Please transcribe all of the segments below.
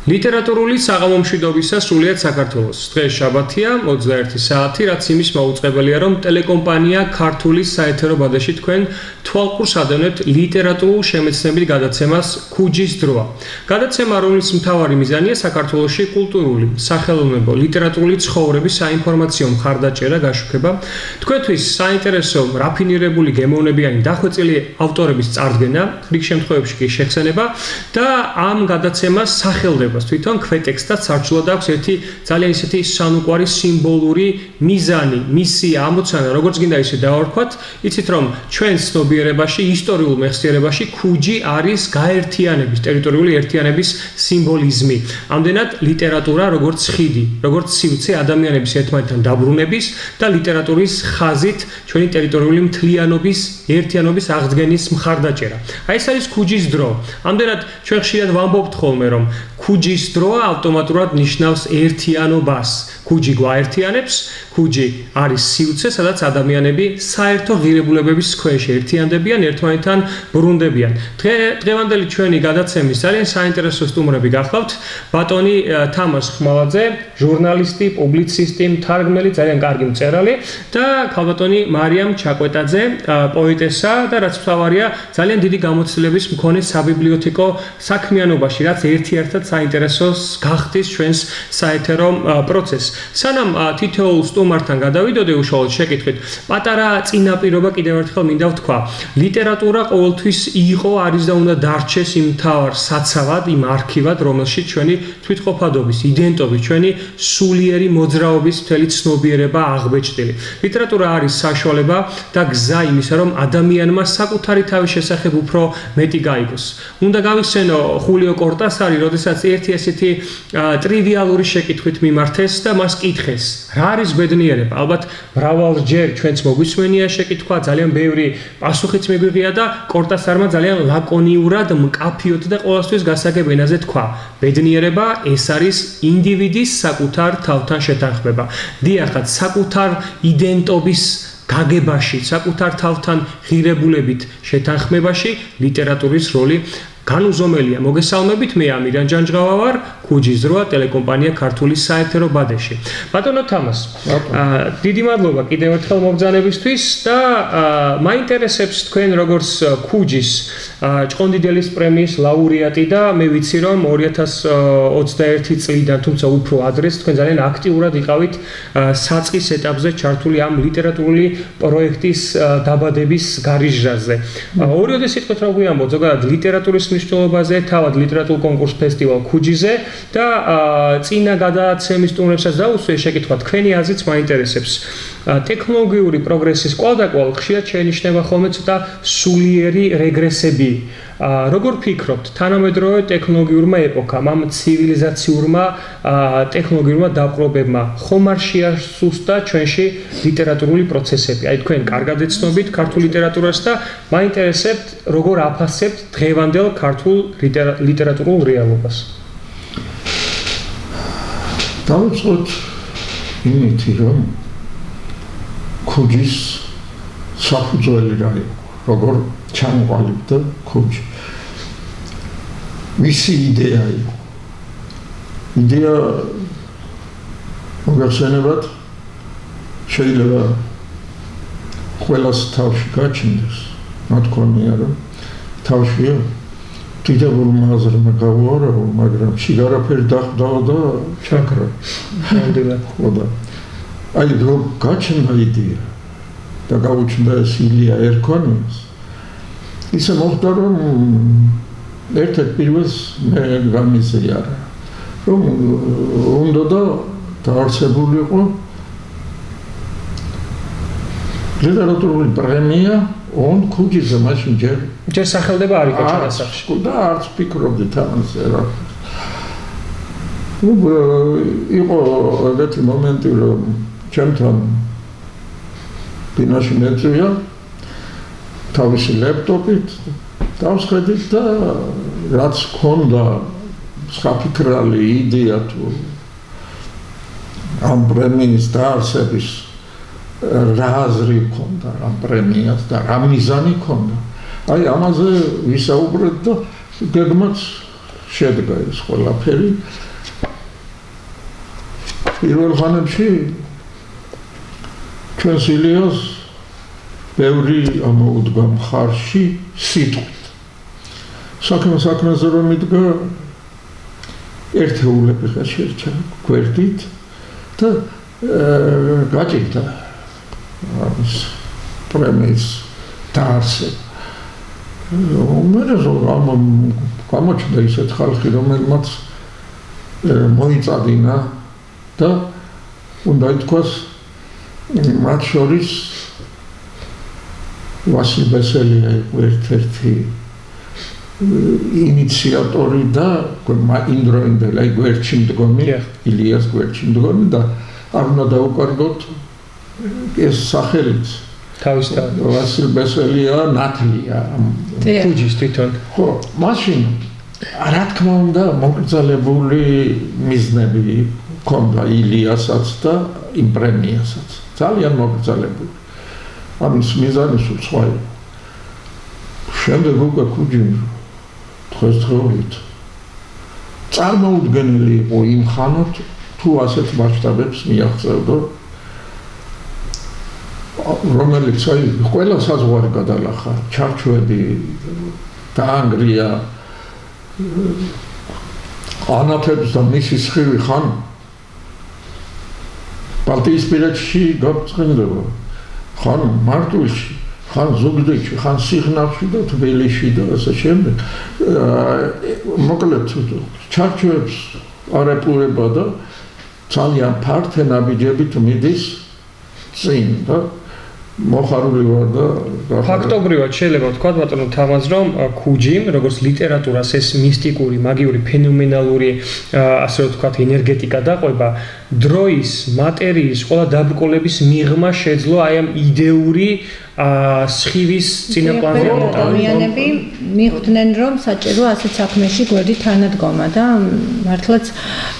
ლიტერატურული საღამომშვიდობისა სრულიად საქართველოს. დღეს შაბათია 21 საათი, რაც იმის მაუწყებელია, რომ ტელეკომპანია ქართული საეთერო ბადეში თქვენ თვალყურს ადევნებთ ლიტერატურულ შემეცნებით გადაცემას ქუჯის დროა. გადაცემა, რომლის მთავარი მიზანია საქართველოში კულტურული, სახელოვნებო, ლიტერატურული ცხოვრების საინფორმაციო მხარდაჭერა, გაშუქება, თქვენთვის საინტერესო, რაფინირებული, გემოვნებიანი, დახვეწილი ავტორების წარდგენა, რიგ შემთხვევებში კი შეხსენება და ამ გადაცემას სახელდება თვითონ ქვეტექსტად სარჩულად აქვს ერთი ძალიან ისეთი სანუკვარი სიმბოლური მიზანი, მისია, ამოცანა, როგორც გინდა ისე დავარქვათ, იცით რომ ჩვენ ცნობიერებაში, ისტორიულ მეხსიერებაში ქუჯი არის გაერთიანების, ტერიტორიული ერთიანების სიმბოლიზმი. ამდენად ლიტერატურა როგორც ხიდი, როგორც სივრცე ადამიანების ერთმანეთთან დაბრუნების და ლიტერატურის ხაზით ჩვენი ტერიტორიული მთლიანობის, ერთიანობის აღდგენის მხარდაჭერა. აი ეს არის ქუჯის დრო. ამდენად ჩვენ ხშირად ვამბობთ ხოლმე რომ ქუჯის დროა ავტომატურად ნიშნავს ერთიანობას. ქუჯი გვაერთიანებს, ქუჯი არის სივრცე, სადაც ადამიანები საერთო ღირებულებების ქვეშ ერთიანდებიან, ერთმანეთთან ბრუნდებიან. დღევანდელი ჩვენი გადაცემის ძალიან საინტერესო სტუმრები გახლავთ. ბატონი თამაზ ხმალაძე, ჟურნალისტი, პუბლიცისტი, მთარგმნელი, ძალიან კარგი მწერალი და ქალბატონი მარიამ ჩაკვეტაძე, პოეტესა და რაც მთავარია, ძალიან დიდი გამოცდილების მქონე საბიბლიოთეკო საქმიანობაში, რაც ერთიერთად საინტერესოს გახდის ჩვენს საეთერო პროცესს. სანამ თითოეულ სტუმართან გადავიდოდე უშუალოდ შეკითხვით, პატარა წინაპირობა კიდევ ერთხელ მინდა ვთქვა. ლიტერატურა ყოველთვის იყო, არის და უნდა დარჩეს იმ მთავარ საცავად, იმ არქივად, რომელშიც ჩვენი თვითყოფადობის, იდენტობის, ჩვენი სულიერი მოძრაობის მთელი ცნობიერება აღბეჭდილი. ლიტერატურა არის საშუალება და გზა იმისა, რომ ადამიანმა საკუთარი თავის შესახებ უფრო მეტი გაიგოს. უნდა გავიხსენო ხულიო კორტასარი, როდესაც ერთი ესეთი ტრივიალური შეკითხვით მიმართეს და მას კითხეს, რა არის ბედნიერება? ალბათ მრავალჯერ ჩვენც მოგვისმენია შეკითხვა, ძალიან ბევრი პასუხიც მიგვიღია და კორტასარმა ძალიან ლაკონიურად, მკაფიოდ და ყოველთვის გასაგებ ენაზე თქვა, ბედნიერება ეს არის ინდივიდის საკუთარ თავთან შეთანხმება. დიახაც, საკუთარ იდენტობის გაგებაში, საკუთარ თავთან ღირებულებით შეთანხმებაში ლიტერატურის როლი განუზომელია. მოგესალმებით, მე ამირან ჯანჯღავა ვარ, ქუჯის დროა, ტელეკომპანია ქართული საეთერო ბადეში. ბატონო თამაზ, დიდი მადლობა კიდევ ერთხელ მობრძანებისთვის და მაინტერესებს თქვენ როგორც ქუჯის ჭყონდიდელის პრემიის ლაურეატი და მე ვიცი რომ 2021 წლიდან, თუმცა უფრო ადრეს თქვენ ძალიან აქტიურად იყავით საწყის ეტაპზე ჩართული ამ ლიტერატურული პროექტის დაბადების გარიჟრაზე. ორივე სიტყვით რა გვიამბობთ, ზოგადად ლიტერატურის მნიშვნელობაზე, თავად ლიტერატურულ კონკურს ფესტივალ ქუჯიზე და წინა გადაცემის სტუმრებსაც დაუსვე შეკითხვა, თქვენი აზრიც მაინტერესებს. ტექნოლოგიური პროგრესის კვალდაკვალ ხშირად შეინიშნება ხოლმე ცოტა სულიერი რეგრესები. როგორ ფიქრობთ, თანამედროვე ტექნოლოგიურმა ეპოქამ, ამ ცივილიზაციურმა ტექნოლოგიურმა დაპყრობებმა ხომ არ შეასუსტა ჩვენში ლიტერატურული პროცესები? აი თქვენ კარგად ეცნობით ქართულ ლიტერატურას და მაინტერესებთ, როგორ აფასებთ დღევანდელ ქართულ ლიტერატურულ რეალობას? დავიწყოთ იმითი, რომ ქუჯის საფუძველი რა იყო, როგორ ჩამოყალიბდა ქუჯი. მისი იდეა იყო. იდეა მოგახსენებათ, შეიძლება ყველას თავში გაჩნდეს, მათქონია რომ თავშია დიდებულმა აზრმა გავუარავო, მაგრამ შიგარაფერი დახვდაო და ჩაქრა. ნამდვილად. ხოდა. აი რომ გაჩნდა იდეა და გაუჩნდა ეს ილია ერქონიას, ისე მოხდა რომ ერთ-ერთ პირველს მე გამიზიარა, რომ უნდა და დაარსებულიყო ლიტერატურული პრემია on ქუჯიზე, მაშინ ჯერ სახელდება არ იყო ჩანასახში და არც ფიქრობდით ამაზე რა. იყო ერთი მომენტი რომ ჩემთან ბინაში მეწვია თავისი ლეპტოპით, დავსხედით და რაც ქონდა საფიქრალი იდეა თუ ამ პრემიის დაარსების რა აზრი ქონდა ამ პრემიას და რა მიზანი ქონდა. აი ამაზე ვისაუბრეთ და გეგმაც შედგა ეს ყველაფერი. პირველ ხანებში ჩვენს ილიას ბევრი ამოუდგა მხარში სიტყვით. საქმეზე რომ იდგა ერთეულები შეერჩა გვერდით და გაჭირდა პრემიის დაარსება. გამოჩნდა ისეთ ხალხი, რომელმაც მოიწადინა და უნდა ითქვას მათ შორის ვასილ ბესელია იყო ერთ-ერთი ინიციატორი და იმდროინდელი გვერდში მდგომი ილიას გვერდში მდგომი და არ უნდა დაუკარგოთ ეს სახელიც თავისთავად ვასილ ბესელია ნათლია ქუჯის თვითონ ხო მაშინ რა თქმა უნდა მოკრძალებული მიზნები ჰქონდა ილიასაც და იმ პრემიასაც ძალიან მოკრძალებული ამის მიზანი სულ სხვა იყო შემდეგ უკვე ქუჯიმ დღესდღეობით წარმოუდგენელი იყო იმ ხანით თუ ასეთ მასშტაბებს მიაღწევდა რომელიც აი ყველა საზღვარი გადალახა ჩარჩოები დაანგრია ანათებს და მისი სხივი ხან ბალტიისპირეთში გაგწყინდება ხან მარტვილში ხან ზუგდიდში ხან სიღნაღში და თბილისში და ასე შემდეგ მოკლედ ჩარჩოებს არ ეპყრება და ძალიან ფართე ნაბიჯებით მიდის წინ და მოხარული ვარ და ფაქტობრივად შეიძლება ვთქვა ბატონო თამაზ რომ ქუჯიმ როგორც ლიტერატურას ეს მისტიკური მაგიური ფენომენალური ასე რომ ვთქვათ ენერგეტიკა დაყვება დროის მატერიის ყველა დაბრკოლების მიღმა შეძლო აი ამ იდეური სხივის წინაპლანზე ადამიანები მიხვდნენ რომ საჭირო ასეთ საქმეში გვერდი თანადგომა და მართლაც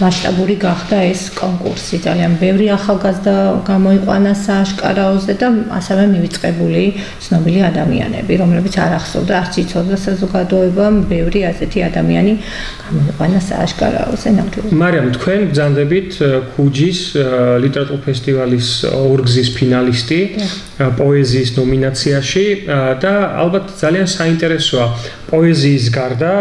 მასშტაბური გახდა ეს კონკურსი ძალიან ბევრი ახალგაზრდა გამოიყვანა სააშკარაოზე და ასევე მივიწყებული ცნობილი ადამიანები რომლებიც არ ახსოვდა არც იცოდა საზოგადოებამ ბევრი ასეთი ადამიანი გამოიყვანა სააშკარაოზე ნამდვილად მარიამ თქვენ ბრძანდებით ქუჯის ლიტერატურულ ფესტივალის ორგზის ფინალისტი პოეზიის ნომინაციაში და ალბათ ძალიან საინტერესოა პოეზიის გარდა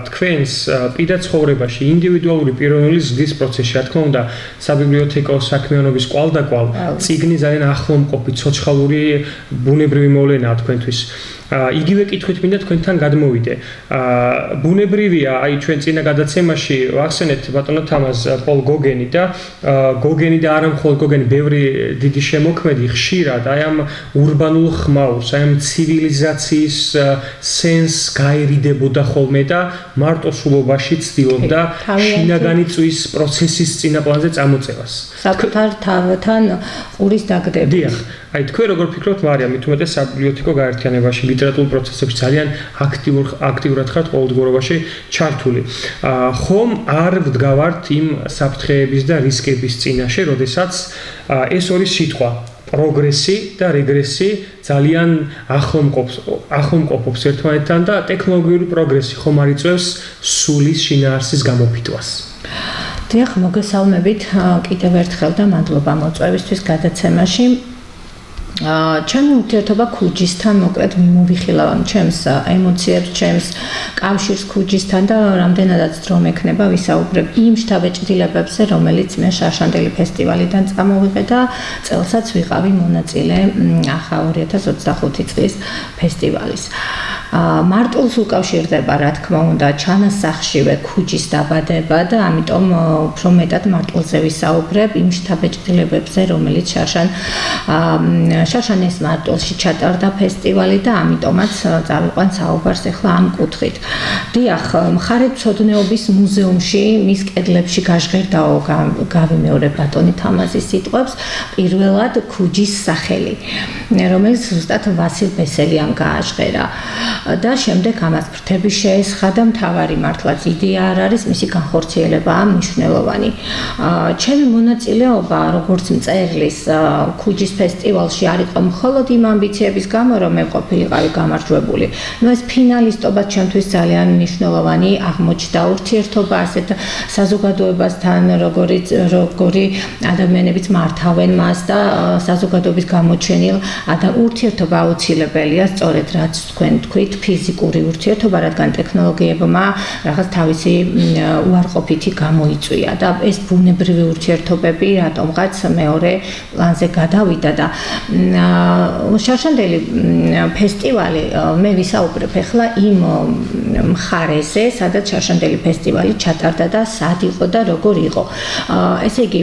თქვენს პირად ცხოვრებაში ინდივიდუალური პიროვნული ზრდის პროცესში რა თქმა უნდა საბიბლიოთეკო საქმიანობის კვალდაკვალ წიგნი ძალიან ახლომყოფი ცოცხალური ბუნებრივი მოვლენაა თქვენთვის იგივე კითხვით მინდა თქვენთან გადმოვიდე ბუნებრივია აი ჩვენ წინა გადაცემაში ვახსენეთ ბატონო თამაზ პოლ გოგენი და არა მხოლოდ გოგენი ბევრი დიდი შემოქმედი ხშირად აი ამ ურბანულ ხმაურს აი ამ ცივილიზაციის სენს გაერიდებოდა ხოლმე და მარტოსულობაში ცდილობდა შინაგანი წვის პროცესის წინაპლანზე წამოწევას საკუთარ თავთან ყურის დაგდებით დიახ აი თქვენ როგორ ფიქრობთ მარიამ მით უმეტეს საბიბლიოთეკო გაერთიანებაში ლიტერატურულ პროცესებში ძალიან აქტიურად ხართ ყოველდღიურობაში ჩართული ხომ არ ვდგავართ იმ საფრთხეების და რისკების წინაშე როდესაც ეს ორი სიტყვა პროგრესი და რეგრესი ძალიან ახლომყოფობს ერთმანეთთან და ტექნოლოგიური პროგრესი ხომ არ იწვევს სულის შინაარსის გამოფიტვას დიახ მოგესალმებით კიდევ ერთხელ და მადლობა მოწვევისთვის გადაცემაში ჩემი ურთიერთობა ქუჯისთან მოკლედ მოვიხილავ ჩემს ემოციებს, ჩემს კავშირს ქუჯისთან და რამდენადაც დრო მექნება ვისაუბრებ იმ შთაბეჭდილებებზე, რომელიც მე შარშანდელი ფესტივალიდან წამოვიღე და წელსაც ვიყავი მონაწილე ახლა 2025 წლის ფესტივალის. მარტულს უკავშირდება, რა თქმა უნდა, ჩანასახშივე ქუჯის დაბადება და ამიტომ უფრო მეტად მარტულზე ვისაუბრებ იმ შთაბეჭდილებებზე, რომელიც შარშანის მარტულში ჩატარდა ფესტივალი და ამიტომაც წავიყვან საუბარს ახლა ამ კუთხით. დიახ, მხარეთმცოდნეობის მუზეუმში მის კედლებში გაჟღერდაო გავიმეორებ ბატონი თამაზის სიტყვებს, პირველად ქუჯის სახელი, რომელიც ზუსტად ვასილ ბესელიამ გააჟღერა. და შემდეგ ამას ფრთების შეესხა და მთავარი მართლაც იდეა არ არის მისი განხორციელებაა მნიშვნელოვანი. ჩემი მონაწილეობა როგორც მწერლის ქუჯის ფესტივალში არ იყო მხოლოდ იმ ამბიციების გამო, რომ მე ყოფილიყავი გამარჯვებული. ეს ფინალისტობა ჩემთვის ძალიან მნიშვნელოვანი აღმოჩნდა ურთიერთობა ასეთ საზოგადოებასთან, როგორი ადამიანებიც მართავენ მას და საზოგადოების გამოჩენილ ურთიერთობა აუცილებელია, სწორედ რაც თქვენ თქვით, ფიზიკური ურთიერთობა, რადგან ტექნოლოგიებმა რაღაც თავისი უარყოფითი გამოიწვია და ეს ბუნებრივი ურთიერთობები რატომღაც მეორე პლანზე გადავიდა და შარშანდელი ფესტივალი მე ვისაუბრებ ახლა იმ მხარეზე, სადაც შარშანდელი ფესტივალი ჩატარდა და სად იყო და როგორ იყო. ესე იგი,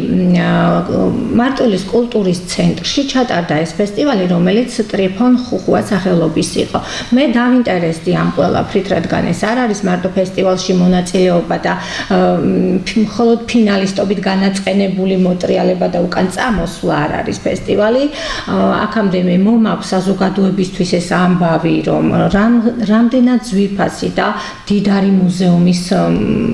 მარტვილის კულტურის ცენტრში ჩატარდა ეს ფესტივალი, რომელიც ტრიფონ ხუხუას სახელობის იყო. მე დავინტერესდი ამ ყველაფრით, რადგან ეს არ არის მარტო ფესტივალში მონაწილეობა და მხოლოდ ფინალისტობით განაწყენებული მოტრიალება და უკან წამოსვლა არ არის ფესტივალი. აქამდე მე მომაქვს საზოგადოებისთვის ეს ამბავი, რომ რამდენად ძვირფასი და დიდარი მუზეუმის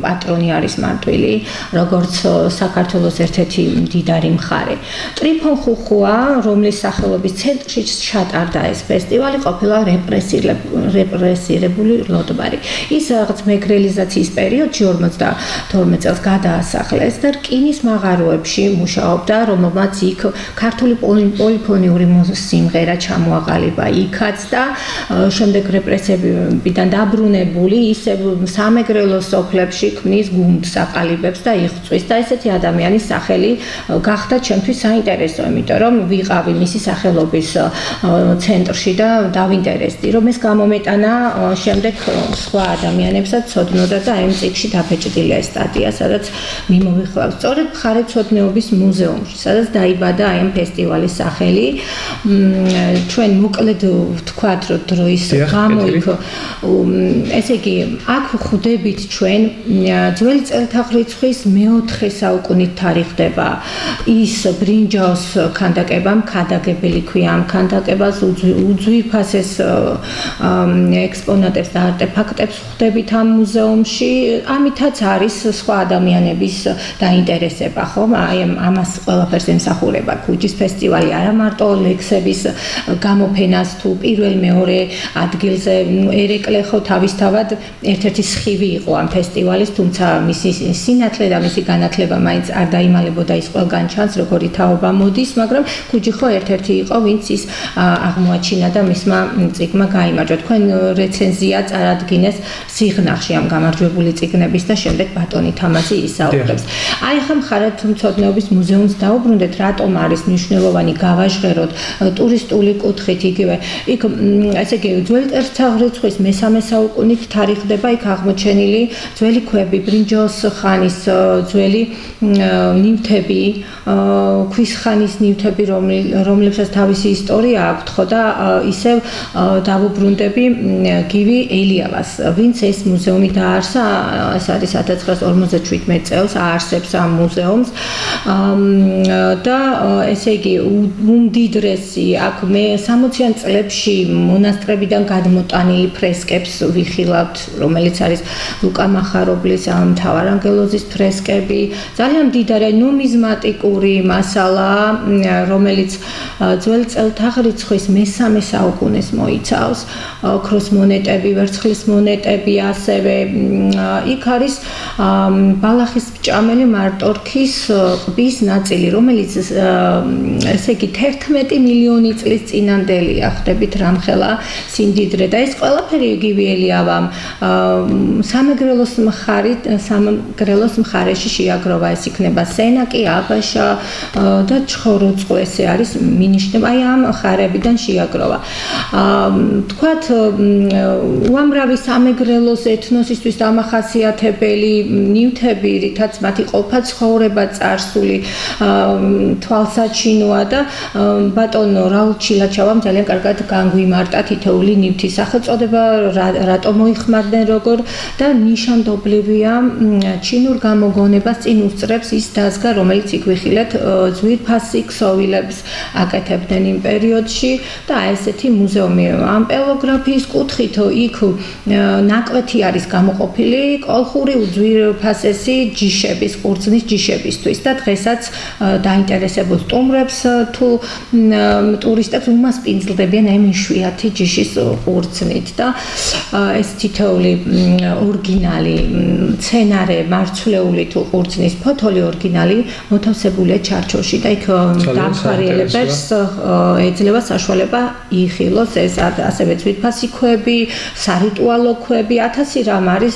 პატრონი არის მარტვილი, როგორც საქართველოს ერთ-ერთი დიდარი მხარე. ტრიფონ ხუხუა, რომლის სახელობის ცენტრში ჩატარდა ეს ფესტივალი, ყოფილა რეპრესირებული ლოდბარი. ის რაღაც მეგრელიზაციის პერიოდში 52 წელს გადაასახლეს და რკინის მაღაროებში მუშაობდა, რომელმაც იქ ქართული პოლიფონიური სიმღერა ჩამოაყალიბა იქაც და შემდეგ რეპრესიებიდან დაბრუნებული ისე სამეგრელო სოფლებში ქმნის გუნდს აყალიბებს და იღწვის და ესეთი ადამიანის სახელი გახდა ჩემთვის საინტერესო, იმიტომ რომ ვიყავი მისი სახელობის ცენტრში და დავინტერესდი, რომ ეს გამომეტანა შემდეგ სხვა ადამიანებსაც ცოდნოდა და ამ წიგნში დაფეჭდილია ეს სტატია, სადაც მიმოვიხილავ სწორედ მხარეთმცოდნეობის მუზეუმში, სადაც დაიბადა ამ ფესტივალის სახელი. ჩვენ მოკლედ ვთქვათ, რომ დროის გამო იქ ესე იგი, აქ ხვდებით ჩვენ ძველი წელთაღრიცხვის მეოთხე საუკუნით თარიღდება ის ბრინჯაოს ქანდაკებამ, ქადაგებელი ქვია ამ ქანდაკებას, უძვირფასეს ექსპონატებს და არტეფაქტებს ხვდებით ამ მუზეუმში. ამითაც არის სხვა ადამიანების დაინტერესება, ხომ? აი ამას ყველაფერს ემსახურება ქუჯის ფესტივალი, არა მარტო ლექსების გამოფენას თუ პირველ-მეორე ადგილზე ერეკლე ხო თავისთავად ერთ-ერთი სხივი იყო ამ ფესტივალის, თუმცა მისი სინათლე და მისი განათლება მაინც არ დაიმალებოდა ის ყველგან ჩანს, როგორი თაობა მოდის, მაგრამ ქუჯი ხო ერთ-ერთი იყო, ვინც ის აღმოაჩინა და მისმა წიგნმა გაიმარჯვა. თქვენ რეცენზია წარადგინეს სიღნაღში ამ გამარჯვებული წიგნების და შემდეგ ბატონი თამაზი ისაუბრებს. აი ხა მხარეთმცოდნეობის მუზეუმს დაუბრუნდეთ, რატომ არის მნიშვნელოვანი გავაჟღეროთ ტურისტული კუთხით იგივე. იქ ესე იგი ძველი წელთაღრიცხვის მესამე საუკუნით თარიღდება იქ აღმოჩენილი ძველი ქვები, ბრინჯაოს ხანის ძველი ნივთები, ქვის ხანის ნივთები, რომლებსაც თავისი ისტორია აქვთ ხო და ისევ დავუბრუნდები გივი ელიავას, ვინც ეს მუზეუმი დააარსა, ეს არის 1957 წელს აარსებს ამ მუზეუმს და ესე იგი უმდიდრესი აქ მე 60-იან წლებში მონასტრებიდან გადმოტანილი ფრესკებს ვიხილავთ, რომელიც არის ლუკა მახარობლის მთავარანგელოზის ფრესკები, ძალიან მდიდარი ნუმიზმატიკური მასალა, რომელიც ძველი წელთაღრიცხვის მესამე საუკუნეს მოიცავს, ოქროს მონეტები, ვერცხლის მონეტები, ასევე იქ არის ბალახის ჭამელი მარტორქის ყბის ნაწილი, რომელიც ესე იგი 11 მილიონი წლის წინანდელია, ხვდებით რამხელა სიმდიდრე და ეს ყველაფერი იგივე ელიავამ სამეგრელოს მხარეში შეაგროვა, ეს იქნება სენაკი, აბაშა და ჩხოროწყუ, ესე არის მინიშნება, აი ამ მხარეებიდან შეაგროვა. თქვათ უამრავი სამეგრელოს ეთნოსისთვის დამახასიათებელი ნივთები, რითაც მათი ყოფა ცხოვრება წარსული თვალსაჩინოა და ბატონო რაულ ჩილაჩავამ ძალიან კარგად განგვიმარტა თითოეული ნივთის სახელწოდება, რატომ მოიხმარდნენ როგორ და ნიშანდობლივია ჩინურ გამოგონებას წინ უსწრებს ის დაზგა, რომელიც იქვიხილეთ ძვირფასი ქსოვილებს აკეთებდნენ იმ პერიოდში და ესეთი მუზეუმი ამპელოგრაფიის სტრუქტურის კუთხით იქ ნაკვეთი არის გამოყოფილი კოლხური უძვირფასესი ჯიშების, ყურძნის ჯიშებისთვის და დღესაც დაინტერესებულ სტუმრებს თუ ტურისტებს უმასპინძლდებიან ამ იშვიათი ჯიშის ყურძნით და ეს თითოეული ორიგინალი სცენარე მარცვლეული თუ ყურძნის ფოთოლი ორიგინალი მოთავსებულია ჩარჩოში და იქ დამხმარელებებს ეძლევა საშუალება იხილოს ეს ასევე თვითფასი ქვები, სარიტუალო ქვები, 1000 რამ არის,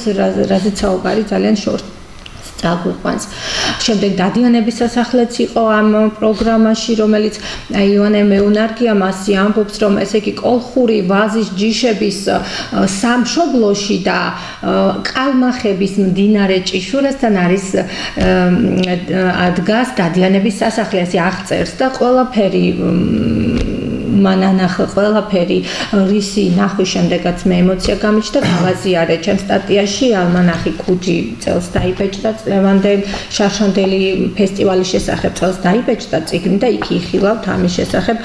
რაზეც საუბარი ძალიან წაგვიყვანს. შემდეგ დადიანების სასახლეც იყო ამ პროგრამაში, რომელიც ივანე მეუნარგია მასზე ამბობს, რომ ესე იგი კოლხური ვაზის ჯიშების სამშობლოში და კალმახების მდინარე ჭიშურასთან არის ადგას დადიანების სასახლე, ასე აღწერს და ყველაფერი მანანახ ყველაფერი რისი ნახვის შემდეგაც მე ემოცია გამიჩნდა, გავაზიარე ჩემ სტატიაში ალმანახი ქუჯი წელს დაიბეჭდა ლევანდელ შარშანდელი ფესტივალის შესახებ წელს დაიბეჭდა წიგნი და იქ იხილავთ ამის შესახებ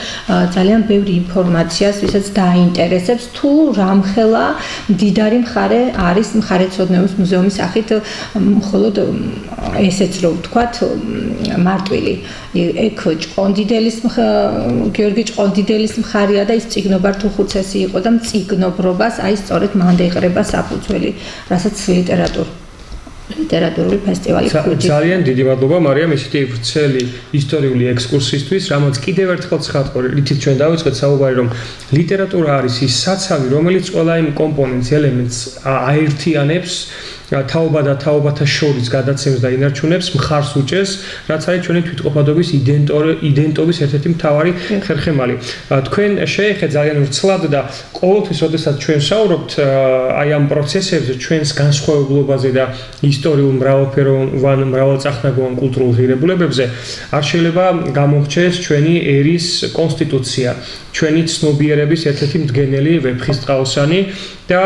ძალიან ბევრი ინფორმაციას, ვისაც დაინტერესებს თუ რამხელა მდიდარი მხარე არის მხარეთმცოდნეობის მუზეუმის სახით, მხოლოდ ესეც რო ვთქვათ მარტვილი ეგ ჭყონდიდელის გიორგი ჭყონდიდელის მხარია და ის წიგნობარ თუ ხუცესი იყო და მწიგნობრობას აი სწორედ მანდ ეყრება საფუძველი, რასაც ლიტერატურული ფესტივალი ქუჯი. ძალიან დიდი მადლობა მარიამ ისეთი ვრცელი ისტორიული ექსკურსიისთვის, რამაც კიდევ ერთხელ ცხადყური, რითიც ჩვენ დავიწყეთ საუბარი, რომ ლიტერატურა არის ის საცავი, რომელიც ყველა იმ კომპონენტს, ელემენტს აერთიანებს, თაობა და თაობათა შორის გადაცემს და ინარჩუნებს, მხარს უჭერს, რაც არის ჩვენი თვითყოფადობის იდენტობის ერთ-ერთი მთავარი ხერხემალი. თქვენ შეეხეთ ძალიან ვრცლად და ყოველთვის, როდესაც ჩვენ ვსაუბრობთ აი ამ პროცესებზე, ჩვენს განსხვავებლობაზე და ისტორიულ მრავალფეროვან, მრავალწახნაგოვან კულტურულ ღირებულებებზე, არ შეიძლება გამორჩეს ჩვენი ერის კონსტიტუცია, ჩვენი ცნობიერების ერთ-ერთი მდგენელი ვეფხისტყაოსანი და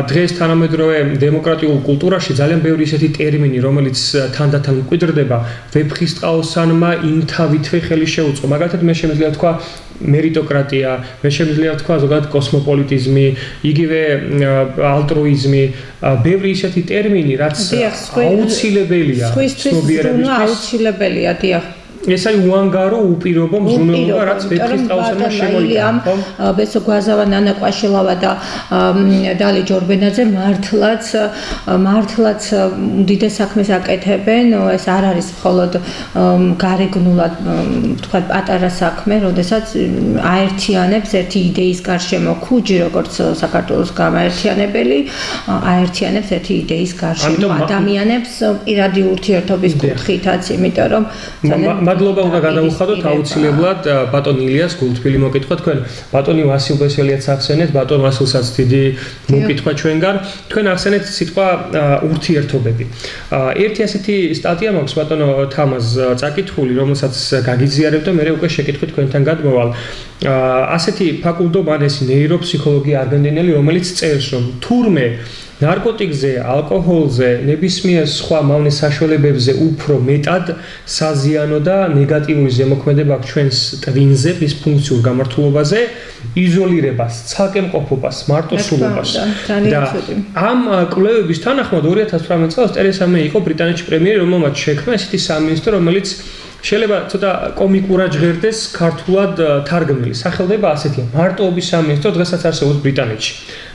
დღეს თანამედროვე დემოკრატიულ კულტურაში ძალიან ბევრი ისეთი ტერმინი, რომელიც თანდათან მკვიდრდება, ვეფხისტყაოსანმა იმთავითვე ხელი შეუწყო. მაგალითად, მე შემიძლია ვთქვა меритократия, მე შემიძლია ვთქვა ზოგადად კოსმოპოლიტიზმი, იგივე ალტრუიზმი, ბევრი ისეთი ტერმინი, რაც აუცილებელია ცნობიერებისთვის. აუცილებელია, დიახ. ეს არის უანგარო უპირობო მზრუნველობა, რაც ვეფხისტყაოსანმა შემოიტანა. ბესო გვაზავა, ნანა ყვაშილავა და დალი ჯორბენაძე მართლაც უდიდეს საქმეს აკეთებენ. ეს არ არის მხოლოდ გარეგნულად, თქვა პატარა საქმე, როდესაც აერთიანებს ერთი იდეის გარშემო ქუჯი, როგორც საქართველოს გამაერთიანებელი, აერთიანებს ერთი იდეის გარშემო ადამიანებს პირადი ურთიერთობის კუთხითაც, იმიტომ რომ მადლობა უნდა გადავუხადოთ აუცილებლად ბატონ ილიას გულთბილი მოკითხვა თქვენ ბატონი ვასილ ბესელიაც ახსენეთ ბატონ ვასილსაც დიდი მოკითხვა ჩვენგან თქვენ ახსენეთ სიტყვა ურთიერთობები ერთი ასეთი სტატია მაქვს ბატონო თამაზ წაკითხული რომელსაც გაგიზიარებ და მე უკვე შეკითხვით თქვენთან გადმოვალ ასეთი ფაკულტო მანესი ნეიროფსიქოლოგი არგენტინელი რომელიც წერს რომ თურმე ნარკოტიკზე, ალკოჰოლზე, ნებისმიერ სხვა მავნე საშუალებებზე უფრო მეტად საზიანო და ნეგატიური ზემოქმედება აქვს ჩვენს ტვინზე, მის ფუნქციურ გამართულობაზე, იზოლირებას, ცალკემყოფობას, მარტოსულობას. და ამ კვლევების თანახმად 2018 წელს ტერესა მე იყო ბრიტანეთში პრემიერი, რომელმაც შექმნა ესეთი სამინისტრო, რომელიც შეიძლება ცოტა კომიკურად ჟღერდეს ქართულად თარგმნილი. სახელდება ასეთია: მარტოობის სამინისტრო დღესაც არსებობს ბრიტანეთში.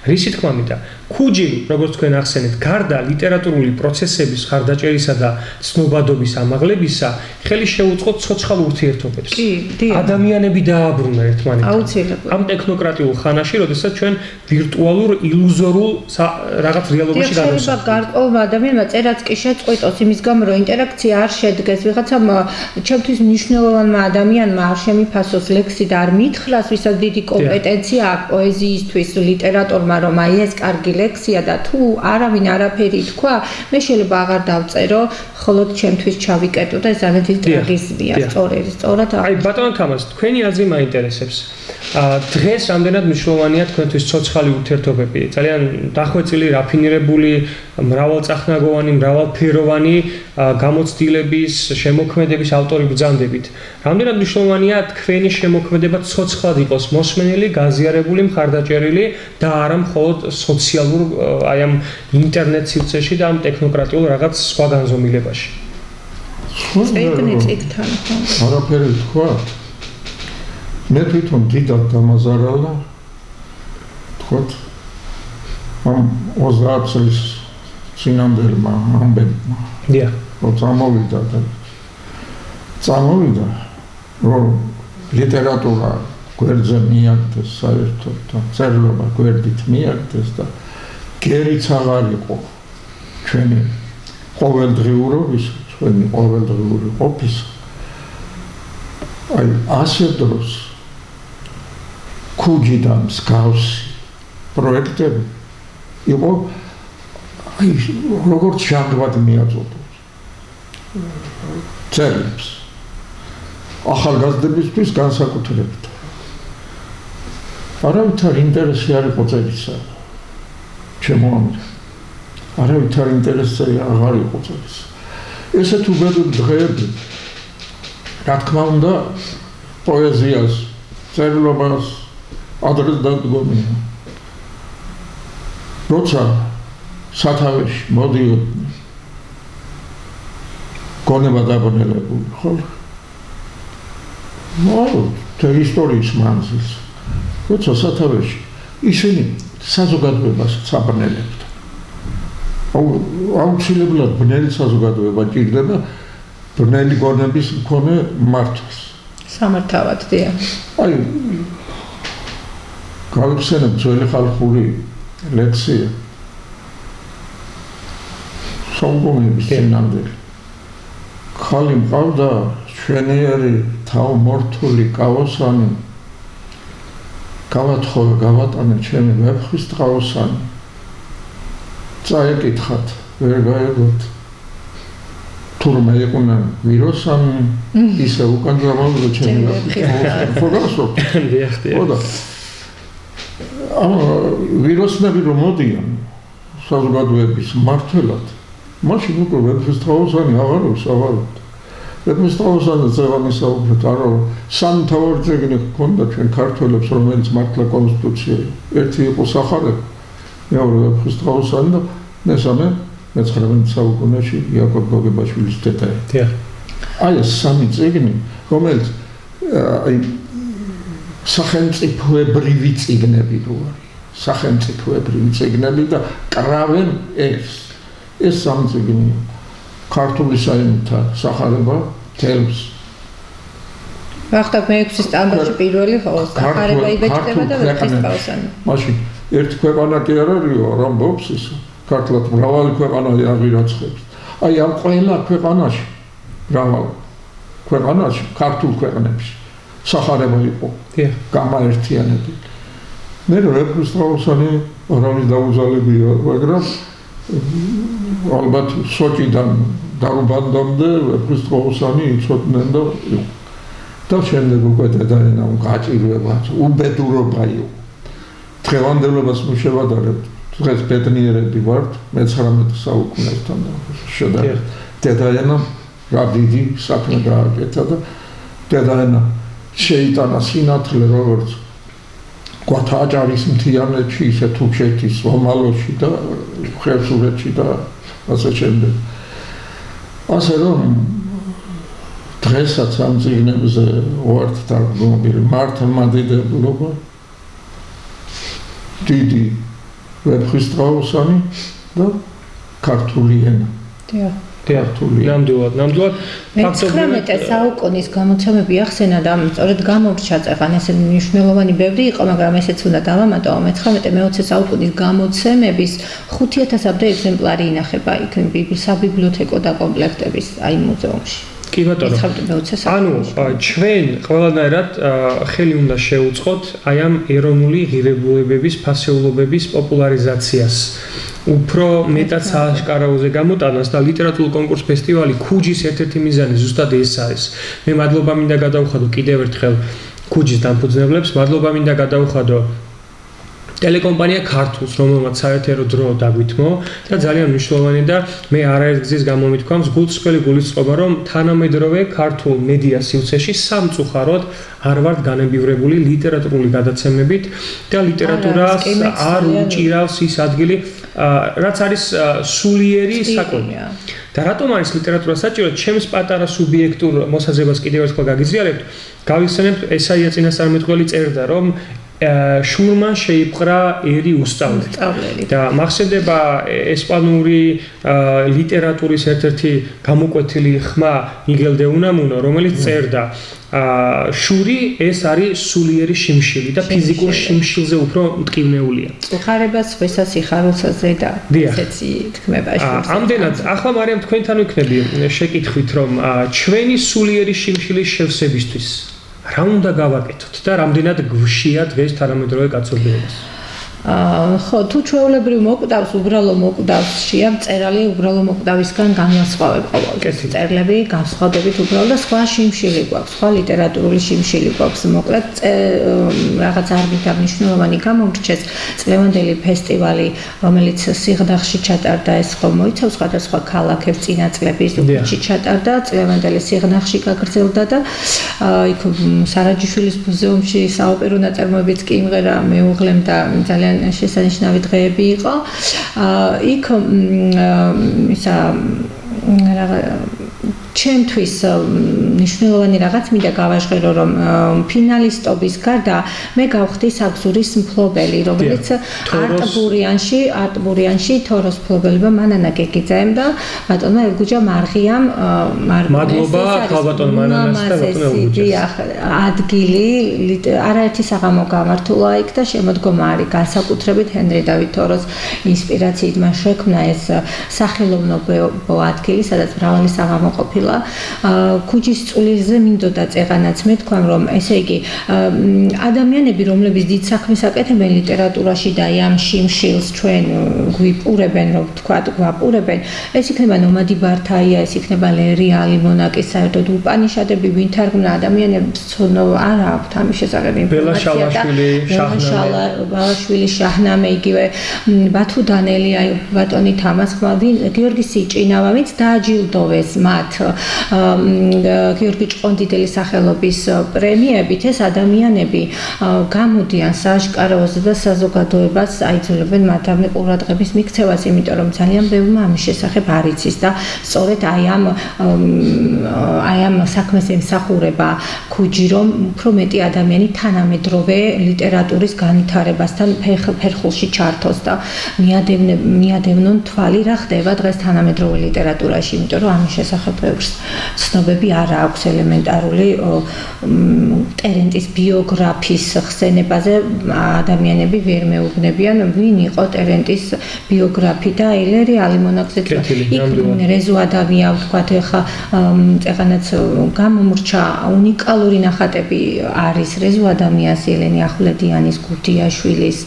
რისი თქმა მინდა, ქუჯი, როგორც თქვენ ახსენეთ, გარდა ლიტერატურული პროცესების ხარდაჭერისა და ცნობადობის ამაღლებისა, ხელი შეუწყო ცოცხალ ურთიერთობებს. ადამიანები დააბრუნა ერთმანეთთან. აუცილებლად. ამ ტექნოკრატიულ ხანაში, როდესაც ჩვენ ვირტუალურ, ილუზორულ რაღაც რეალობაში გადავსახავთ. შეიძლება გარკვეულ ადამიანმა წერაც კი შეწყვიტოს იმის გამო, რომ ინტერაქცია არ შედგეს ვიღაცამ ჩემთვის მნიშვნელოვანმა ადამიანმა არ შემიფასოს ლექსი და არ მითხრას, ვისაც დიდი კომპეტენცია აქვს პოეზიისთვის, ლიტერატურმა, რომ აი ეს კარგი ლექსია და თუ არავინ არაფერი თქვა, მე შეიძლება აღარ დავწერო, მხოლოდ ჩემთვის ჩავიკეტო და ეს ძალიან დიდი ტრაგედია, სწორად. აი ბატონო თამაზ, თქვენი აზრი მაინტერესებს. დღეს რამდენად მნიშვნელოვანია თქვენთვის ცოცხალი ურთიერთობები? ძალიან დახვეწილი, რაფინირებული მრავალწახნაგოვანი, მრავალფეროვანი გამოცდილების, შემოქმედების ავტორი ბრძანდებით. რამდენად მნიშვნელოვანია თქვენი შემოქმედება ცოცხლად იყოს მოსმენელი, გაზიარებული, მხარდაჭერილი და არა მხოლოდ სოციალურ აი ამ ინტერნეტ სივრცეში და ამ ტექნოკრატიულ რაღაც სხვა განზომილებაში. წიგნთან. არაფერი თქვა. მე თვითონ დიდად დამაზარალა. თქოთ ამ 30 წლის წინანდელმა ამბებმა. დიახ. რომ წამოვიდა, რომ ლიტერატურა გვერდზე მიაგდეს საერთოდ და წერლობა გვერდით მიაგდეს და გერიც აღარ იყო ჩვენი ყოველდღიური ყოფის. აი ასე დროს ქუჯიდან მსგავსი პროექტები იყო აი როგორც ჟანგბად მიაწოდოს წერლებს ახალგაზრდებისთვის განსაკუთრებით. არავითარ ინტერესი არ იყო წერისა. ჩემო ამბი. არავითარ ინტერესი აღარ იყო წერისა. ესეთ უბედურ დღეები რა თქმა უნდა პოეზიას, წერლობას ადრეს დადგომია. როცა სათავეში მოდიოდნენ გონება დაბნელებული, ხო? თუ ისტორიის მანძილს. როცა სათავეში ისინი საზოგადოებას აბნელებდნენ. აუცილებლად ბნელი საზოგადოება ჭირდება ბნელი გონების მქონე მართვას. სამართავად, დიახ. აი გავიხსენებ ძველი ხალხური ლექსია. სოнгომების წინამდელი. ხალი მყავდა შვენიერი თავმორთული კავოსანი. გავათხოვე გავატანე ჩემი ვეფხვის ტყავოსანი. წაეკითხათ, ვერ გაიგოთ. თურმე იყვნენ ვიროსანი, ისე უკან გამოვიდა ჩემი ვეფხვის ტყავოსანი. ხო გასწორთ? დიახ. ვიროსნები რომ მოდიან საზოგადოების მმართველად, მაშინ უკვე ვეფხვის ტყავოსანი აღარ ვსავაროთ. ვეფხვის ტყავოსანზე ზევამისაუბრეთ, არა სამთავარი წიგნი ჰქონდა ჩვენ ქართველებს, რომელიც მართლა კონსტიტუცია. ერთი იყო სახარება, მეორე ვეფხვის ტყავოსანი და მესამე მე-19 საუკუნეში იაკობ გოგებაშვილის დეტალი. დიახ. აი ეს სამი წიგნი, რომელიც აი სახელმწიფოებრივი წიგნები რო არის. სახელმწიფოებრივი წიგნები და კრავენ ეს სამი წიგნი ქართული საენითა სახარება თელს. ვახტანგ მე-6 სტანდარტში პირველი ხო, სახარება იბეჭდება და ვეფხვის ტყავოსანი. მაშინ ერთი ქვეყანა კი არ არისო, ამბობს ის. ქართლად მრავალი ქვეყანა აღირაცხებს. აი ამ ყველა ქვეყანაში, მრავალ ქვეყანაში, ქართულ ქვეყნებში სახარება იყო. დიახ. გამაერთიანებული. მე ვეფხვის ტყავოსანი არავის დაუზალებია, მაგრამ ალბათ სოჭიდან დარუბანდამდე ვეფხვის ტყავოსანი იცოდნენ და იყო. და შემდეგ უკვე დედაენა გაჭირვება, უბედურობა იყო. დღევანდელობას მუშევადარებთ. დღეს ბედნიერები ვართ, მე-19 საუკუნესთან შედარებით. დედაენა რა დიდი საქმე გააკეთა და დედაენა შეიტანა სინათლე როგორც გვათაჭარის მთიანეთში, ისე თუქეთის ომალოში და ხევსურეთში და ასე შემდეგ. ასე რომ დღესაც ამ წიგნებზე ვართ დაგმობილი მართლმადიდებლობა, დიდი ვეფხვის ტყავოსანი და ქართული ენა. დიახ. ნამდვილად. მე-19 საუკუნის გამოცემები ახსენა და სწორედ გამორჩა წეღან ესე მნიშვნელოვანი ბევრი იყო, მაგრამ ესეც უნდა დავამატო. მე-19 საუკუნის გამოცემების 5000-მდე ეგზემპლარი ინახება იქ საბიბლიოთეკო დაკომპლექტების აი მუზეუმში. კი ბატონო. ანუ ჩვენ ყველანაირად ხელი უნდა შევუწყოთ აი ამ ეროვნული ღირებულებების, ფასეულობების პოპულარიზაციას. უფრო მეტად სააშკარაოზე გამოტანას და ლიტერატურულ კონკურს ფესტივალი ქუჯის ერთ-ერთი მიზანი ზუსტად ეს არის. მე მადლობა მინდა გადავხადო კიდევ ერთხელ ქუჯის დამფუძნებლებს, მადლობა მინდა გადავხადო ტელეკომპანია ქართულს, რომელმაც საერთო დრო დაგვითმო და ძალიან მნიშვნელოვანი და მე არაერთგზის გამომითქვამს გულწრფელი გულისწყობა, რომ თანამედროვე ქართულ მედია სივრცეში სამწუხაროდ არ ვართ განებივრებული ლიტერატურული გადაცემებით და ლიტერატურას არ უჭირავს ის ადგილი, რაც არის სულიერი საკვები. და რატომ არის ლიტერატურა საჭირო? ჩემს პატარა სუბიექტურ მოსაზრებას კიდევ ერთხელ გაგიზიარებთ, გავიხსენებთ ესაია წინასწარმეტყველი წერდა, რომ შურმა შეიპყრა ერი უსწავლელი და მახსენდება ესპანური ლიტერატურის ერთ-ერთი გამოკვეთილი ხმა მიგელ დე უნამუნო, რომელიც წერდა შური ეს არის სულიერი შიმშილი და ფიზიკურ შიმშილზე უფრო მტკივნეულია. უხარებას ხვესა სიხარულსაზე და ესეთი თქმება შურს. ამდენად ახლა მარიამ თქვენთან ვიქნები შეკითხვით, რომ ჩვენი სულიერი შიმშილის შევსებისთვის რა უნდა გავაკეთოთ და რამდენად გვშია დღეს თანამედროვე კაცობრიობას? ხო, თუ ჩვეულებრივ მოკვდავს, უბრალო მოკვდავს, შეა მწერალი უბრალო მოკვდავისგან განვასხვავებ ყოველთვის. წერლები განსხვავებით უბრალო და სხვა შიმშილი გვაქვს, სხვა ლიტერატურული შიმშილი გვაქვს. მოკლედ რაღაც არბიტრ მნიშვნელოვანი გამომრჩეს წლევანდელი ფესტივალი, რომელიც სიღნაღში ჩატარდა, ეს ხომ მოიცავს სხვადასხვა ქალაქებს, წინა წლების უკეთში ჩატარდა, წლევანდელი სიღნაღში გაგრძელდა და იქ სარაჯიშვილის მუზეუმში საოპერო ნაწარმოებიც კი იმღერა მეუღლემ და ძალიან შესანიშნავი დღეები იყო. იქ ისა ჩემთვის მნიშვნელოვანი რაღაც მინდა გავაჟღერო, რომ ფინალისტობის გარდა მე გავხდი საგზურის მფლობელი, რომელიც არტბურიანში თოროს მფლობელობა მანანა გეგიძაემ და ბატონმა ელგუჯა მარღიამ მადლობა ქალბატონ მანანას და ბატონ ელგუჯას. ადგილი არაერთი საღამო გამართულა იქ და შემოდგომა არის განსაკუთრებით ჰენრი დავით თოროს ინსპირაციით მან შექმნა ეს სახელოვნებო ადგილი, სადაც მრავალი საღამო ყოფილა. ქუჩის წვლიზე მინდოდა წეღანაც მე თქვა, რომ ესე იგი ადამიანები, რომლებიც დიდ საქმეს აკეთებენ ლიტერატურაში და ამ შიმშილს ჩვენ გვიპურებენ, რომ თქვა გვაპურებენ, ეს იქნება ნომადი ბართაია, ეს იქნება ლერი ალიმონაკის, საერთოდ უპანიშადები, ვინ თარგმნა ადამიანებს ცოდნა არ აქვთ ამის შესახებ ინფორმაცია და ბელაშვილი შაჰნამე, იგივე ბათუ დანელია, ბატონი თამასხმა, გიორგი სიჭინავა, ვინც დააჯილდოვეს მათ გიორგი ჭყონდიდელის სახელობის პრემიებით, ეს ადამიანები გამოდიან სააშკაროზე და საზოგადოებას აიძულებენ მათამდე ყურადღების მიქცევას, იმიტომ რომ ძალიან ბევრმა ამის შესახებ არ იცის და სწორედ აი ამ საქმეს ემსახურება ქუჯი, რომ უფრო მეტი ადამიანი თანამედროვე ლიტერატურის განვითარებასთან ფერხულში ჩართოს და მიადევნონ თვალი რა ხდება დღეს თანამედროვე ლიტერატურაში, იმიტომ რომ ამის შესახებ ცნობები არ აქვს ელემენტარული ტერენტის ბიოგრაფიის ხსენებაზე ადამიანები ვერ მეუბნებიან, ვინ იყო ტერენტის ბიოგრაფი და ელერი ალიმონაკზე იქ რეზო ადამია ვთქვათ, ეხა წეღანაც გამომრჩა უნიკალური ნახატები არის რეზო ადამიანის, ელენი ახვლედიანის, გუდიაშვილის,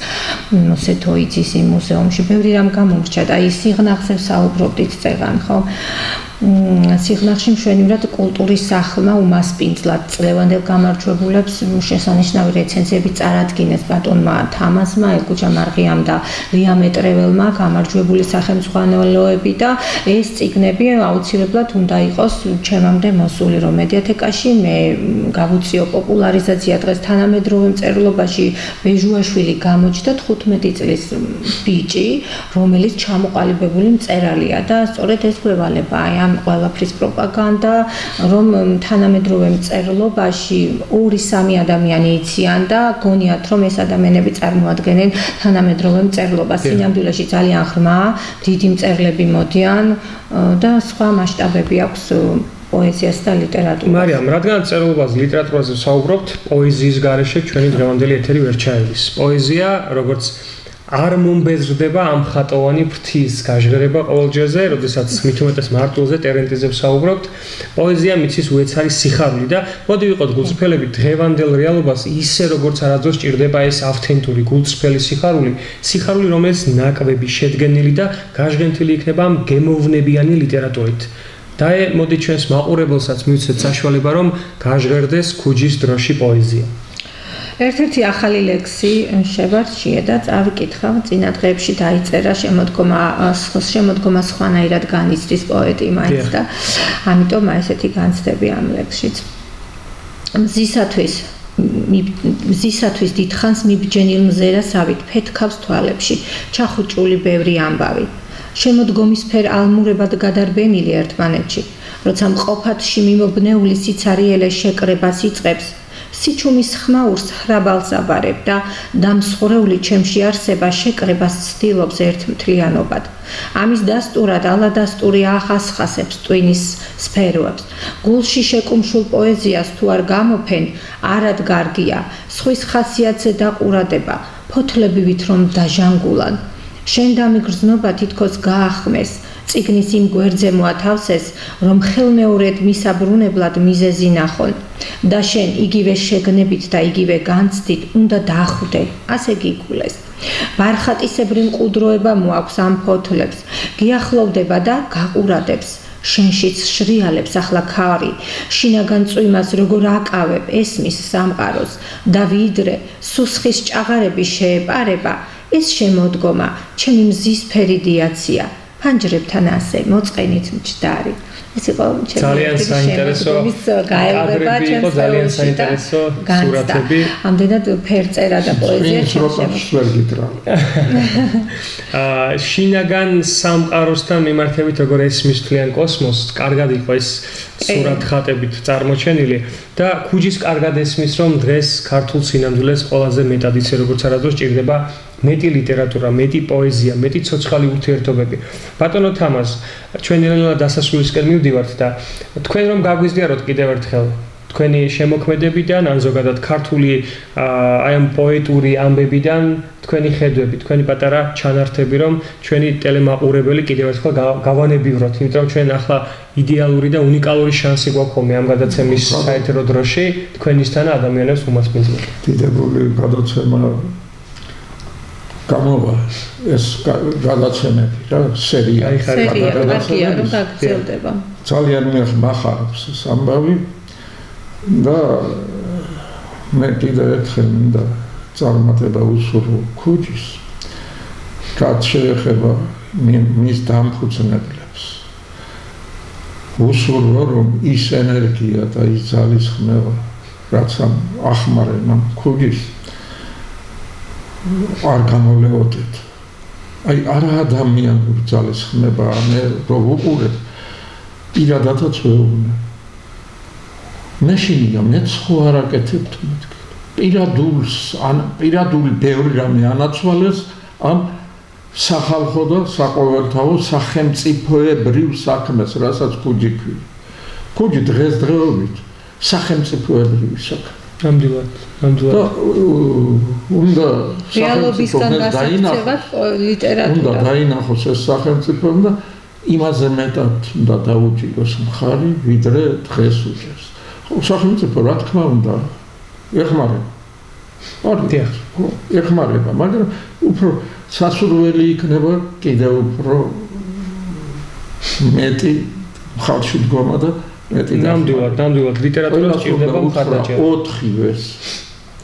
მოსეთოიძის იმ მუზეუმში ბევრი რამ გამომრჩა და ის სიღნაღზე საუბრობდით წეღან, ხო? სიღნაღში მშვენივრად კულტურის სახლმა უმასპინძლად წლევანდელ გამარჯვებულებს შესანიშნავი რეცენზიები წარადგინეს ბატონმა თამასმა, ელგუჯა მარღიამ და ლია მეტრეველმა გამარჯვებული სახელმძღვანელოები და ეს წიგნები აუცილებლად უნდა იყოს ჩემამდე მოსული, რომ მედიათეკაში მე გავუწიო პოპულარიზაცია დღეს თანამედროვე მწერლობაში. ბეჟუაშვილი გამოჩნდა 15 წლის ბიჭი, რომელიც ჩამოყალიბებული მწერალია და სწორედ ეს გვევალება აი ყველაფრის პროპაგანდა, რომ თანამედროვე მწერლობაში 2-3 ადამიანი იციან და გონიათ, რომ ეს ადამიანები წარმოადგენენ თანამედროვე მწერლობას. სინამდვილეში ძალიან ღრმა, დიდი მწერლები მოდიან და სხვა მასშტაბები აქვს პოეზიას და ლიტერატურას. მარიამ, რადგან წერლობას ლიტერატურაზე საუბრობთ, პოეზიის გარეშე ჩვენი დღევანდელი ეთერი ვერ ჩაივლის. პოეზია, როგორც არ მომბეზრდება ამ ხატოვანი ფრთის გაჟღერება ყოველჯერზე, როდესაც მithumetes მარტვილზე ტერენტიზე ვსაუბრობთ. პოეზია მიცის უეცარი სიხარული და მოდი ვიყოთ გულწრფელები დღევანდელ რეალობას ისე როგორც არადროს ჭირდება ეს ავთენტური გულწრფელი სიხარული, რომელიც ნაკვები შედგენილი და გაჟღენთილი იქნება ამ გემოვნებიანი ლიტერატურით. და მოდი ჩვენს მაყურებელსაც მივცეთ საშუალება, რომ გაჟღერდეს ქუჯის დროში პოეზია. ერთ-ერთი ახალი ლექსი შევარჩიე და წავიკითხავ. წინა დღეებში დაიწერა შემოდგომა სხვანაირად განიცდის პოეტი მაინც და ამიტომ ესეთი განცდები ამ ლექსშიც. მზისათვის დიდხანს მიბჯენილ მზერასავით ფეთქავს თვალებში, ჩახუჭული ბევრი ამბავი. შემოდგომის ფერ ალმურებად გადარბენილი ერთმანეთში, როცა მყოფათში მიმობნეული სიცარიელე შეკრებას იწყებს, სიჩუმის ხმაურს ხრაბალს აბარებ და დამსხვრეული ჩემში არსება შეკრებას ცდილობს ერთმთლიანობად. ამის დასტურად ალადასტური ახასხასებს ტვინის სფეროებს. გულში შეკუმშულ პოეზიას თუ არ გამოფენ, არად გარგია, სხვის ხასიათზე დაყურადება, ფოთლებივით რომ დაჟანგულან. შენ დამიგრძნობა თითქოს გაახმეს, წიგნის იმ გვერდზე მოათავსეს, რომ ხელმეორედ მისაბრუნებლად მიზეზი ნახონ. და შენ იგივე შეგნებით და იგივე განცდით უნდა დახვდე, ასე გიგულეს. ბარხატისებრი მყუდროება მოაქვს ამ ფოთლებს, გიახლოვდება და გაყურადებს. შენშიც შრიალებს ახლა ქარი, შინაგან წვიმას როგორ აკავებ ესმის სამყაროს და ვიდრე სუსხის ჭაღარები შეეპარება, ეს შემოდგომა, ჩემი მზისფერი დიაცია, ფანჯრებთან ასე მოწყენით მჯდარი. ეს იყო ძალიან საინტერესო გაევლება ჩემს ძალიან საინტერესო სურათები. ამდენად ფერწერა და პოეზია შეგვიძლია. შინაგან სამყაროსთან მიმართებით როგორ ესმის თლიან კოსმოსს, კარგად იყო ეს სურათ ხატებით წარმოჩენილი და ქუჯის კარგად ესმის, რომ დღეს ქართულ სინამდვილეს ყველაზე მეტად იცი როგორც არასდროს ჭირდება მეტი ლიტერატურა, მეტი პოეზია, მეტი ცოცხალი ურთიერთობები. ბატონო თამაზ, ჩვენ ნელ-ნელა დასასრულისკენ მივდივართ და თქვენ რომ გაგვიზიაროთ კიდევ ერთხელ თქვენი შემოქმედებიდან, ან ზოგადად ქართული აი ამ პოეტური ამბებიდან თქვენი ხედვები, თქვენი პატარა ჩანართები, რომ ჩვენი ტელემაყურებელი კიდევ ერთხელ გავანებივროთ, იმიტომ რომ ჩვენ ახლა იდეალური და უნიკალური შანსი გვაქვს ხოლმე ამ გადაცემის საეთერო დროში თქვენისთან ადამიანებს უმასპინძლოთ. დიდებული გადაცემა გამოვა ეს გადაცემები რა სერია რომ გაგრძელდება. ძალიან მახარობს ეს ამბავი და მე კიდევ ერთხელ მინდა წარმატება უსურვო ქუჯის, რაც შეეხება მის დამფუძნებლებს. უსურვო რომ ის ენერგია და ის ძალისხმევა, რაც ამ ახმარენ ამ ქუჯის არ გამოლეოდეთ. აი არა ადამიანური ძალისხმებაა, მე რო ვუყურებ პირადადაც ვეუბნებ. მეშინია მეც ხო არ აკეთებთ მეთქი. პირადული ბევრი რამე ანაცვალეს ამ სახალხო და საყოველთაო სახელმწიფოებრივ საქმეს, რასაც ქუჯი ქვია. ქუჯი დღესდღეობით სახელმწიფოებრივი საქმე. ნამდვილად. და უნდა რეალობისგან გასაქცევად ლიტერატურა. უნდა დაინახოს ეს სახელმწიფო და იმაზე მეტად უნდა დაუჭიროს მხარი, ვიდრე დღეს უჭერს. სახელმწიფო რა თქმა უნდა ეხმარება. ეხმარება, მაგრამ უფრო სასურველი იქნება კიდევ უფრო მეტი მხარში დგომა და ნამდვილად ლიტერატურა ჭირდება მხარდაჭერა. 4-ვეს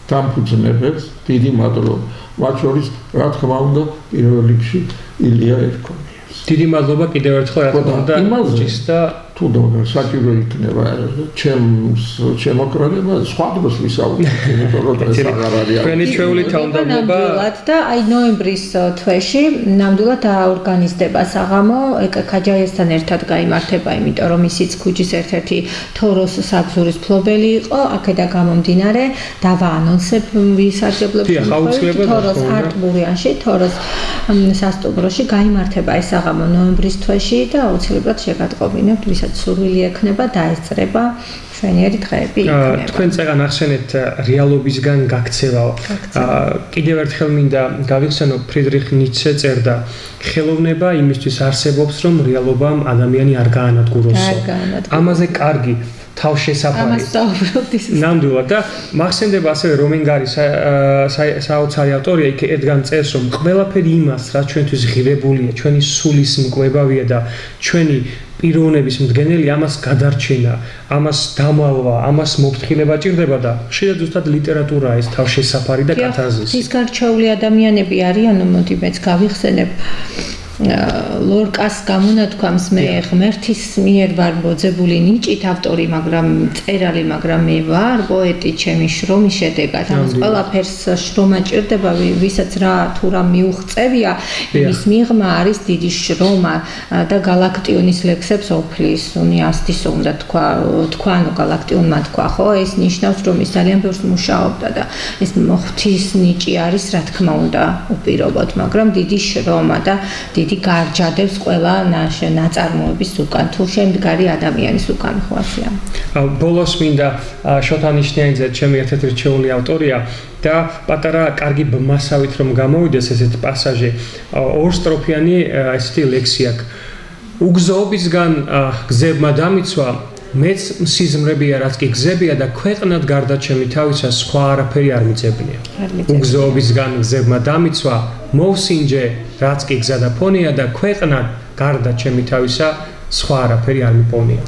დამფუძნებელს დიდი მადლობა. მათ შორის რა თქმა უნდა პირველ რიგში ილია ერქონიას. დიდი მადლობა კიდევ ერთხელ რა თქმა უნდა ქუჯის და თუ საჭირო იქნება შემოკრება სხვა დროს ვისაუბრებთ, იმიტომ რომ ეს აღარ არის. თქვენი ჩვეული თავმდაბლობა და აი ნოემბრის თვეში ნამდვილად აორგანიზდება საღამო ეკქაჯაიასთან ერთად გაიმართება, იმიტომ რომ ისიც ქუჯის ერთ-ერთი თოროს საბზურის ფლობელი იყო, აქედან გამომდინარე დავაანონსებ ვისარგებლებს თოროს არტბურიანში, თოროს სასტუმროში გაიმართება ეს საღამო ნოემბრის თვეში და აუცილებლად შეგატყობინებთ, ვისაც სურვილი ექნება დაესწრება ჩვენიერი დღეები იქნება. თქვენ წეგან ახსენეთ რეალობისგან გაქცევაო. კიდევ ერთხელ მინდა გავიხსენო ფრიდრიხ ницше წერდა ხელოვნება იმისთვის არსებობს რომ რეალობამ ადამიანი არ გაანადგუროსო. ამაზე კარგი თავშესაფარი. ამას ვსაუბრობთ ის. ნამდვილად და მახსენდება ასევე რომენგარის საოცარი ავტორია იქ ედგან წერს რომ ყველაფერი იმას რაც ჩვენთვის ღირებულია, ჩვენი სულის მკვებავია და ჩვენი პიროვნების მდგენელი ამას გადარჩენა, ამას დამალვა, ამას მოფრთხილება ჭირდება და ხშირად ზუსტად ლიტერატურაა ეს თავშესაფარი და კათარზისი. ის გარჩეული ადამიანები არიან, მოდი მეც გავიხსენებ. ლორკას გამონათქვამს მე ღმერთის მიერ ვარ მოძებული ნიჭით ავტორი, მაგრამ წერალი, მაგრამ მე ვარ პოეტი ჩემი შრომის შედეგად. ამას ყველაფერს შრომა ჭირდება, ვისაც რა თუ რა მიუღწევია, იმის მიღმა არის დიდი შრომა და გალაქტიონის ლექსებს ოფლის უნიასტის უნდა თქვა, ანუ გალაქტიონმა თქვა, ხო, ეს ნიშნავს რომ ის ძალიან ბევრს მუშაობდა და ეს ღვთის ნიჭი არის, რა თქმა უნდა, უპირობოდ, მაგრამ დიდი შრომა და დიდი გარჯადებს ყველა ნაწარმოების უკან, თუ შემდგარი ადამიანის უკან ხო ასეა. ბოლოს მინდა შოთანიშნიანიძე ჩემი ერთ-ერთი რჩეული ავტორია და პატარა კარგი მასავით რომ გამოვიდეს ესეთი პასაჟი, ორსტროფიანი ესეთი ლექსი აქვს. უგზოობისგან გზებმა დამიცვა, მეც სიზმრებია, რაც კი გზებია და ქვეყნად გარდა ჩემი თავისა სხვა არაფერი არ მიწებია. უგზოობისგან გზებმა დამიცვა, მოვსინჯე, რაც კი გზა და ფონია და ქვეყნად გარდა ჩემი თავისა სხვა არაფერი არ მიპოვნია.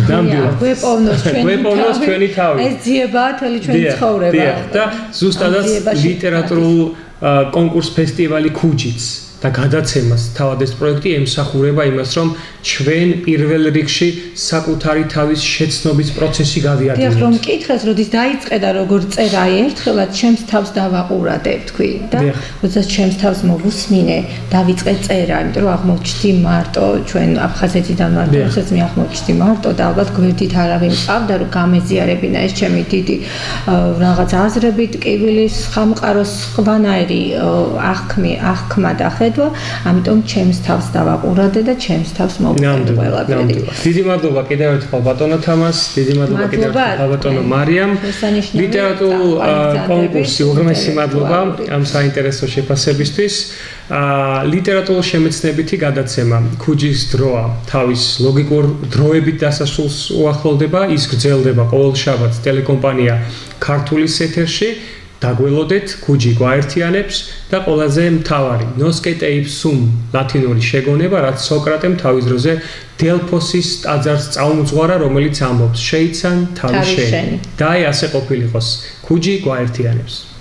ნამდვილად გვეპოვნოს ჩვენი თავი. ეს ძიებაა თელი ჩვენი ცხოვრება. და ზუსტადაც ლიტერატურულ კონკურს ფესტივალი ქუჯიც და გადაცემას თავად ეს პროექტი ემსახურება იმას, რომ ჩვენ პირველ რიგში საკუთარი თავის შეცნობის პროცესი გავიარდნით. დიახ, რომ მკითხეს, როდის დაიწყე და როგორ წერა ერთხელაც ჩემს თავს დავაყურადებ, თქვი და როდესაც ჩემს თავს მოვუსმინე, დავიწყე წერა, იმიტომ რომ აღმოჩნდი მარტო ჩვენ აფხაზეთიდან ვართ, როდესაც მე აღმოჩნდი მარტო და ალბათ გვერდით არავინ მყავდა, რომ გამეზიარებინა ეს ჩემი დიდი რაღაც აზრები, ტკივილის, ხამყაროს სხვანაირი აღქმა და ხედვა, ამიტომ ჩემს თავს დავაყურადე და ჩემს თავს ნამდვილად. დიდი მადლობა კიდევ ერთხელ ბატონო თამას, დიდი მადლობა კიდევ ერთხელ ბატონო მარიამ. ლიტერატურულ კონკურსი უღრმესი მადლობა ამ საინტერესო შეფასებისთვის. ლიტერატურულ შემეცნებითი გადაცემა ქუჯის დროა თავის ლოგიკურ დროებით დასასრულს უახლოვდება, ის გრძელდება ყოველ შაბათს ტელეკომპანია ქართულის ეთერში. დაგველოდეთ, ქუჯი გვაერთიანებს და ყველაზე მთავარი, noscete ipsum ლათინური შეგონება, რაც სოკრატემ თავის დროზე დელფოსის ტაძარს წაუმძღვარა, რომელიც ამბობს, შეიცან თავი შენი. და აი ასე ყოფილიყოს, ქუჯი გვაერთიანებს.